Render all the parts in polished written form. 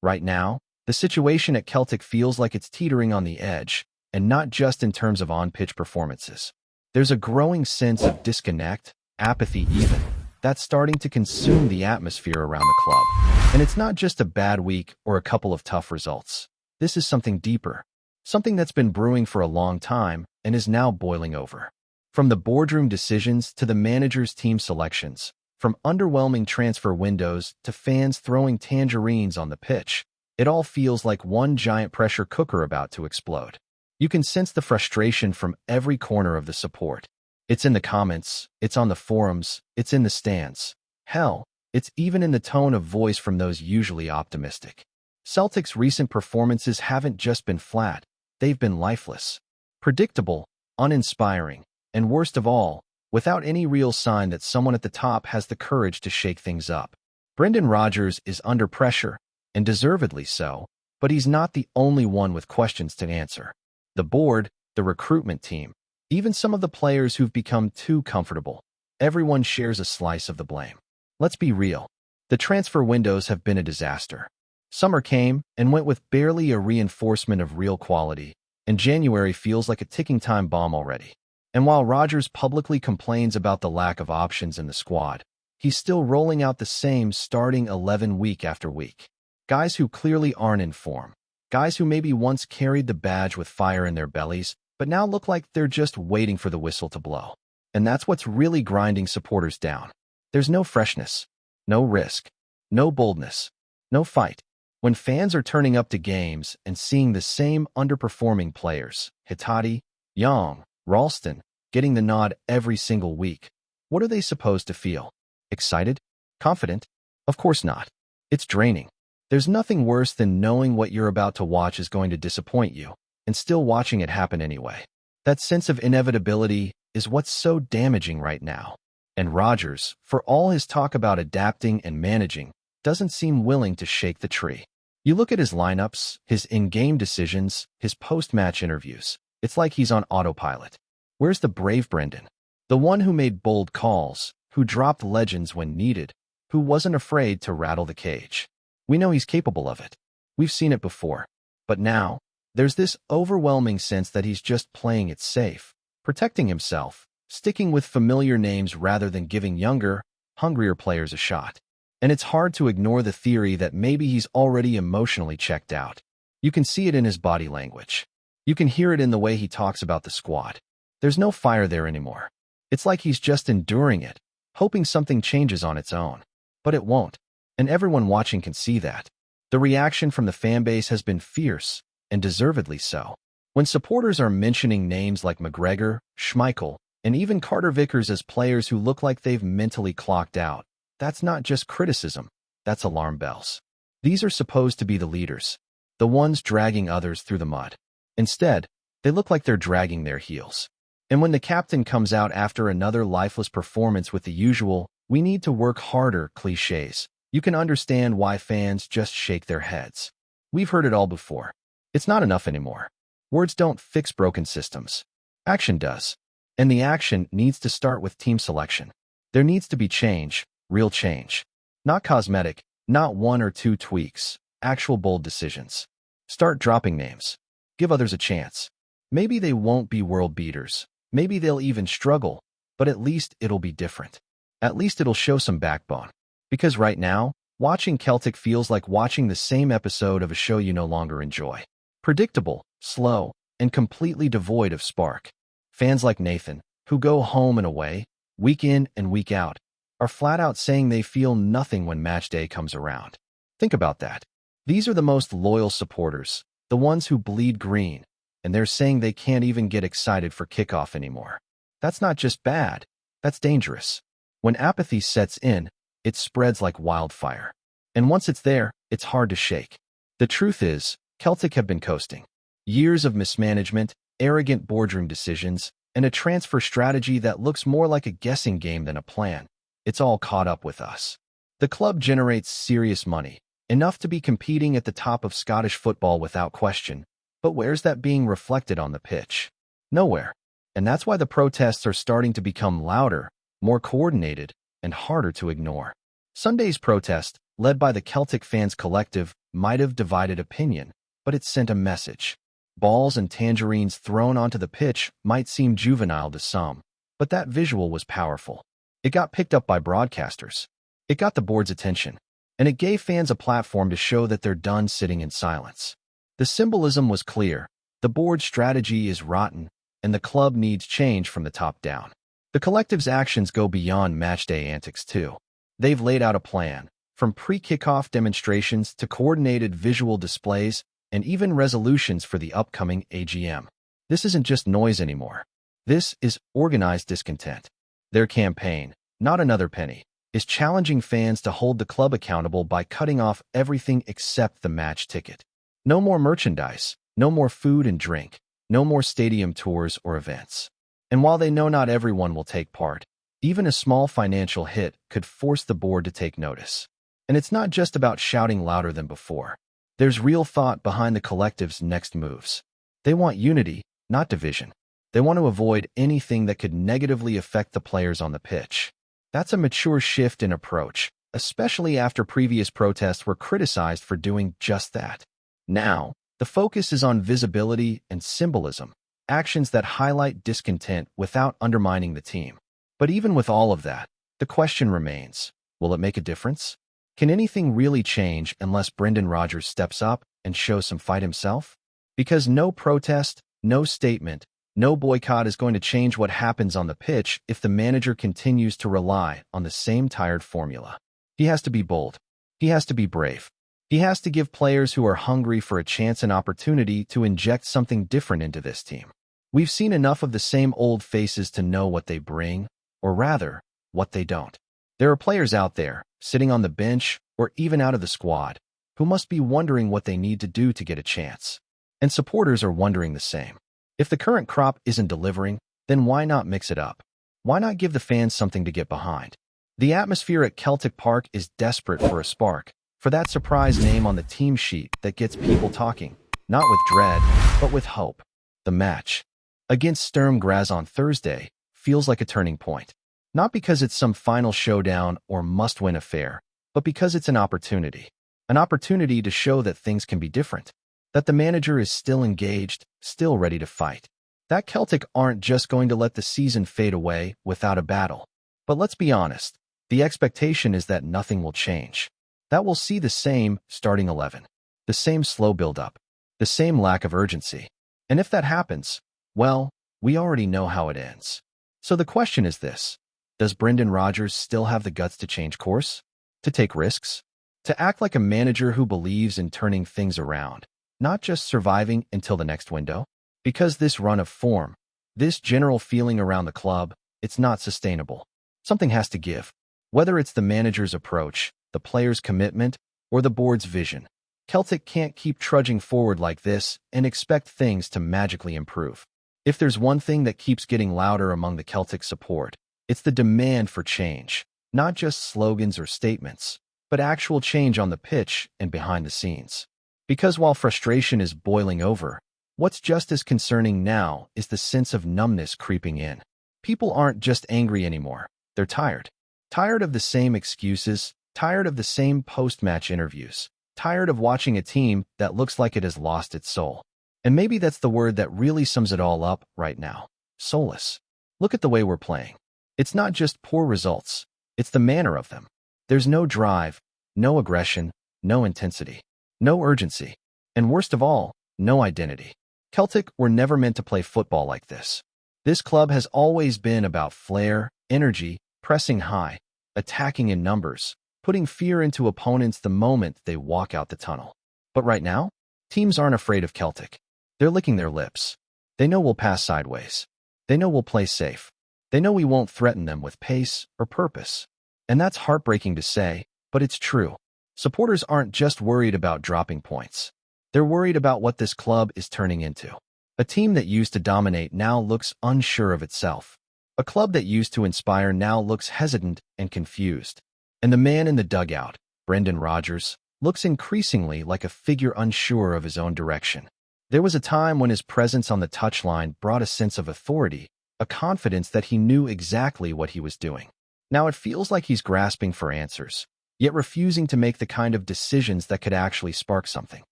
Right now, the situation at Celtic feels like it's teetering on the edge, and not just in terms of on-pitch performances. There's a growing sense of disconnect, apathy even, that's starting to consume the atmosphere around the club. And it's not just a bad week or a couple of tough results. This is something deeper, something that's been brewing for a long time and is now boiling over. From the boardroom decisions to the manager's team selections, from underwhelming transfer windows to fans throwing tangerines on the pitch, it all feels like one giant pressure cooker about to explode. You can sense the frustration from every corner of the support. It's in the comments, it's on the forums, it's in the stands. Hell, it's even in the tone of voice from those usually optimistic. Celtic's recent performances haven't just been flat, they've been lifeless, predictable, uninspiring, and worst of all, without any real sign that someone at the top has the courage to shake things up. Brendan Rodgers is under pressure, and deservedly so, but he's not the only one with questions to answer. The board, the recruitment team, even some of the players who've become too comfortable, everyone shares a slice of the blame. Let's be real. The transfer windows have been a disaster. Summer came and went with barely a reinforcement of real quality, and January feels like a ticking time bomb already. And while Rodgers publicly complains about the lack of options in the squad, he's still rolling out the same starting 11 week after week. Guys who clearly aren't in form. Guys who maybe once carried the badge with fire in their bellies, but now look like they're just waiting for the whistle to blow. And that's what's really grinding supporters down. There's no freshness, no risk, no boldness, no fight. When fans are turning up to games and seeing the same underperforming players, Hitati, Young, Ralston, getting the nod every single week, what are they supposed to feel? Excited? Confident? Of course not. It's draining. There's nothing worse than knowing what you're about to watch is going to disappoint you, and still watching it happen anyway. That sense of inevitability is what's so damaging right now. And Rodgers, for all his talk about adapting and managing, doesn't seem willing to shake the tree. You look at his lineups, his in-game decisions, his post-match interviews. It's like he's on autopilot. Where's the brave Brendan? The one who made bold calls, who dropped legends when needed, who wasn't afraid to rattle the cage. We know he's capable of it. We've seen it before. But now, there's this overwhelming sense that he's just playing it safe, protecting himself, sticking with familiar names rather than giving younger, hungrier players a shot. And it's hard to ignore the theory that maybe he's already emotionally checked out. You can see it in his body language. You can hear it in the way he talks about the squad. There's no fire there anymore. It's like he's just enduring it, hoping something changes on its own. But it won't. And everyone watching can see that. The reaction from the fanbase has been fierce, and deservedly so. When supporters are mentioning names like McGregor, Schmeichel, and even Carter Vickers as players who look like they've mentally clocked out, that's not just criticism, that's alarm bells. These are supposed to be the leaders, the ones dragging others through the mud. Instead, they look like they're dragging their heels. And when the captain comes out after another lifeless performance with the usual, "we need to work harder" cliches, you can understand why fans just shake their heads. We've heard it all before. It's not enough anymore. Words don't fix broken systems. Action does. And the action needs to start with team selection. There needs to be change, real change. Not cosmetic, not one or two tweaks, actual bold decisions. Start dropping names. Give others a chance. Maybe they won't be world beaters. Maybe they'll even struggle, but at least it'll be different. At least it'll show some backbone. Because right now, watching Celtic feels like watching the same episode of a show you no longer enjoy. Predictable, slow, and completely devoid of spark. Fans like Nathan, who go home and away, week in and week out, are flat out saying they feel nothing when match day comes around. Think about that. These are the most loyal supporters, the ones who bleed green, and they're saying they can't even get excited for kickoff anymore. That's not just bad, that's dangerous. When apathy sets in, it spreads like wildfire. And once it's there, it's hard to shake. The truth is, Celtic have been coasting. Years of mismanagement, arrogant boardroom decisions, and a transfer strategy that looks more like a guessing game than a plan. It's all caught up with us. The club generates serious money, enough to be competing at the top of Scottish football without question. But where's that being reflected on the pitch? Nowhere. And that's why the protests are starting to become louder, more coordinated, and harder to ignore. Sunday's protest, led by the Celtic fans collective, might have divided opinion, but it sent a message. Balls and tangerines thrown onto the pitch might seem juvenile to some, but that visual was powerful. It got picked up by broadcasters. It got the board's attention, and it gave fans a platform to show that they're done sitting in silence. The symbolism was clear. The board's strategy is rotten, and the club needs change from the top down. The collective's actions go beyond matchday antics too. They've laid out a plan, from pre-kickoff demonstrations to coordinated visual displays and even resolutions for the upcoming AGM. This isn't just noise anymore. This is organized discontent. Their campaign, not another penny, is challenging fans to hold the club accountable by cutting off everything except the match ticket. No more merchandise, no more food and drink, no more stadium tours or events. And while they know not everyone will take part, even a small financial hit could force the board to take notice. And it's not just about shouting louder than before. There's real thought behind the collective's next moves. They want unity, not division. They want to avoid anything that could negatively affect the players on the pitch. That's a mature shift in approach, especially after previous protests were criticized for doing just that. Now, the focus is on visibility and symbolism, actions that highlight discontent without undermining the team. But even with all of that, the question remains, will it make a difference? Can anything really change unless Brendan Rodgers steps up and shows some fight himself? Because no protest, no statement, no boycott is going to change what happens on the pitch if the manager continues to rely on the same tired formula. He has to be bold. He has to be brave. He has to give players who are hungry for a chance and opportunity to inject something different into this team. We've seen enough of the same old faces to know what they bring, or rather, what they don't. There are players out there, sitting on the bench or even out of the squad, who must be wondering what they need to do to get a chance. And supporters are wondering the same. If the current crop isn't delivering, then why not mix it up? Why not give the fans something to get behind? The atmosphere at Celtic Park is desperate for a spark, for that surprise name on the team sheet that gets people talking, not with dread, but with hope. The match against Sturm Graz on Thursday feels like a turning point. Not because it's some final showdown or must-win affair, but because it's an opportunity to show that things can be different, that the manager is still engaged, still ready to fight, that Celtic aren't just going to let the season fade away without a battle. But let's be honest, the expectation is that nothing will change, that we'll see the same starting 11, the same slow build-up, the same lack of urgency. And if that happens, well, we already know how it ends. So the question is this: does Brendan Rodgers still have the guts to change course? To take risks? To act like a manager who believes in turning things around, not just surviving until the next window? Because this run of form, this general feeling around the club, it's not sustainable. Something has to give. Whether it's the manager's approach, the player's commitment, or the board's vision, Celtic can't keep trudging forward like this and expect things to magically improve. If there's one thing that keeps getting louder among the Celtic support, it's the demand for change, not just slogans or statements, but actual change on the pitch and behind the scenes. Because while frustration is boiling over, what's just as concerning now is the sense of numbness creeping in. People aren't just angry anymore, they're tired. Tired of the same excuses, tired of the same post-match interviews, tired of watching a team that looks like it has lost its soul. And maybe that's the word that really sums it all up right now: soulless. Look at the way we're playing. It's not just poor results, it's the manner of them. There's no drive, no aggression, no intensity, no urgency, and worst of all, no identity. Celtic were never meant to play football like this. This club has always been about flair, energy, pressing high, attacking in numbers, putting fear into opponents the moment they walk out the tunnel. But right now, teams aren't afraid of Celtic. They're licking their lips. They know we'll pass sideways. They know we'll play safe. They know we won't threaten them with pace or purpose. And that's heartbreaking to say, but it's true. Supporters aren't just worried about dropping points. They're worried about what this club is turning into. A team that used to dominate now looks unsure of itself. A club that used to inspire now looks hesitant and confused. And the man in the dugout, Brendan Rodgers, looks increasingly like a figure unsure of his own direction. There was a time when his presence on the touchline brought a sense of authority, a confidence that he knew exactly what he was doing. Now it feels like he's grasping for answers, yet refusing to make the kind of decisions that could actually spark something.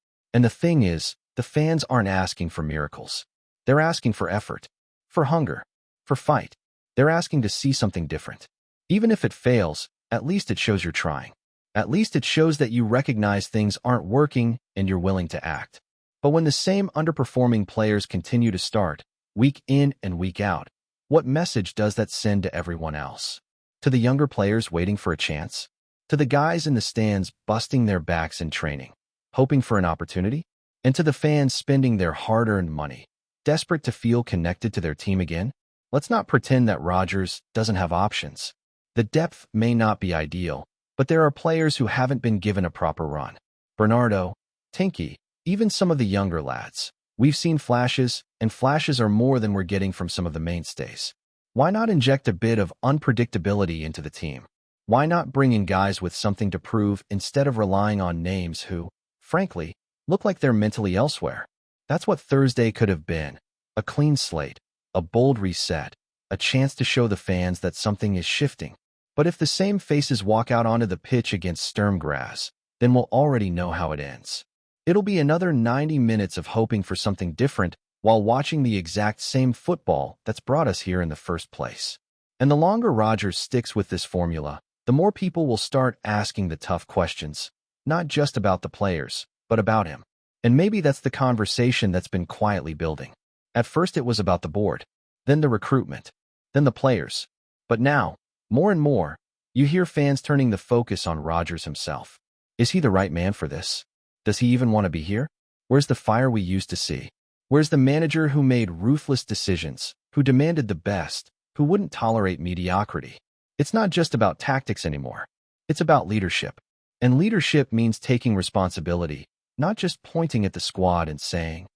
And the thing is, the fans aren't asking for miracles. They're asking for effort, for hunger, for fight. They're asking to see something different. Even if it fails, at least it shows you're trying. At least it shows that you recognize things aren't working and you're willing to act. But when the same underperforming players continue to start, week in and week out, what message does that send to everyone else? To the younger players waiting for a chance? To the guys in the stands busting their backs in training, hoping for an opportunity? And to the fans spending their hard-earned money, desperate to feel connected to their team again? Let's not pretend that Rodgers doesn't have options. The depth may not be ideal, but there are players who haven't been given a proper run. Bernardo, Tinky, even some of the younger lads. We've seen flashes, and flashes are more than we're getting from some of the mainstays. Why not inject a bit of unpredictability into the team? Why not bring in guys with something to prove instead of relying on names who, frankly, look like they're mentally elsewhere? That's what Thursday could have been. A clean slate, a bold reset, a chance to show the fans that something is shifting. But if the same faces walk out onto the pitch against Sturm Graz, then we'll already know how it ends. It'll be another 90 minutes of hoping for something different while watching the exact same football that's brought us here in the first place. And the longer Rodgers sticks with this formula, the more people will start asking the tough questions, not just about the players, but about him. And maybe that's the conversation that's been quietly building. At first it was about the board, then the recruitment, then the players. But now, more and more, you hear fans turning the focus on Rodgers himself. Is he the right man for this? Does he even want to be here? Where's the fire we used to see? Where's the manager who made ruthless decisions, who demanded the best, who wouldn't tolerate mediocrity? It's not just about tactics anymore. It's about leadership. And leadership means taking responsibility, not just pointing at the squad and saying,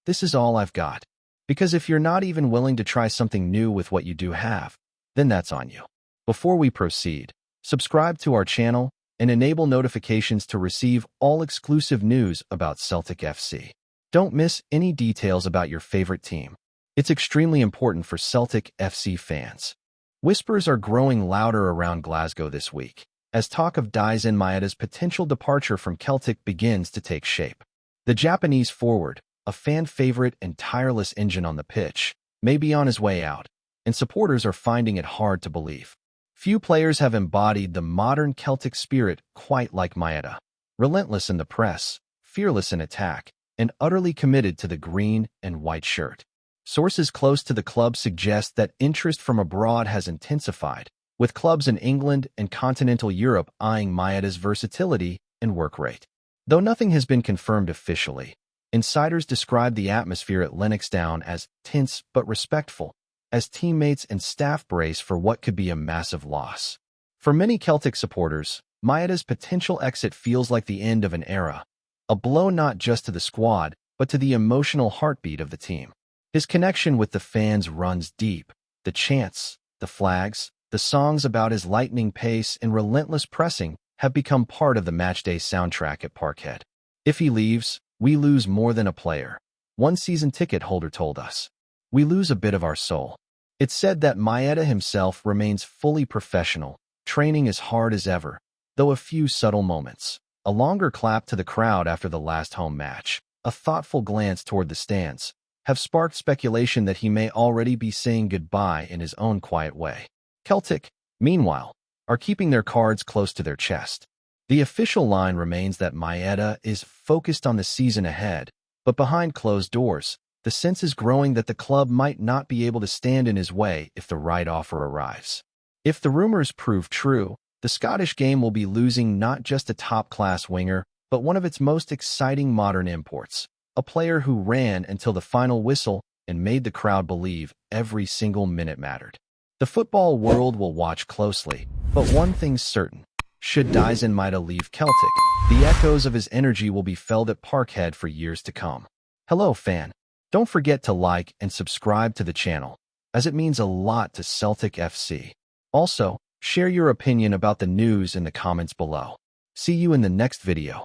"This is all I've got." Because if you're not even willing to try something new with what you do have, then that's on you. Before we proceed, subscribe to our channel and enable notifications to receive all exclusive news about Celtic FC. Don't miss any details about your favorite team. It's extremely important for Celtic FC fans. Whispers are growing louder around Glasgow this week, as talk of Daisen Maeda's potential departure from Celtic begins to take shape. The Japanese forward, a fan favorite and tireless engine on the pitch, may be on his way out, and supporters are finding it hard to believe. Few players have embodied the modern Celtic spirit quite like Maeda. Relentless in the press, fearless in attack, and utterly committed to the green and white shirt. Sources close to the club suggest that interest from abroad has intensified, with clubs in England and continental Europe eyeing Maeda's versatility and work rate. Though nothing has been confirmed officially, insiders describe the atmosphere at Lennoxtown as tense but respectful, as teammates and staff brace for what could be a massive loss. For many Celtic supporters, Maeda's potential exit feels like the end of an era, a blow not just to the squad, but to the emotional heartbeat of the team. His connection with the fans runs deep. The chants, the flags, the songs about his lightning pace and relentless pressing have become part of the matchday soundtrack at Parkhead. If he leaves, we lose more than a player, one season ticket holder told us. We lose a bit of our soul. It's said that Maeda himself remains fully professional, training as hard as ever, though a few subtle moments. A longer clap to the crowd after the last home match, a thoughtful glance toward the stands, have sparked speculation that he may already be saying goodbye in his own quiet way. Celtic, meanwhile, are keeping their cards close to their chest. The official line remains that Maeda is focused on the season ahead, but behind closed doors, the sense is growing that the club might not be able to stand in his way if the right offer arrives. If the rumors prove true, the Scottish game will be losing not just a top-class winger, but one of its most exciting modern imports, a player who ran until the final whistle and made the crowd believe every single minute mattered. The football world will watch closely, but one thing's certain. Should Daisen Maeda leave Celtic, the echoes of his energy will be felt at Parkhead for years to come. Hello, fan. Don't forget to like and subscribe to the channel, as it means a lot to Celtic FC. Also, share your opinion about the news in the comments below. See you in the next video.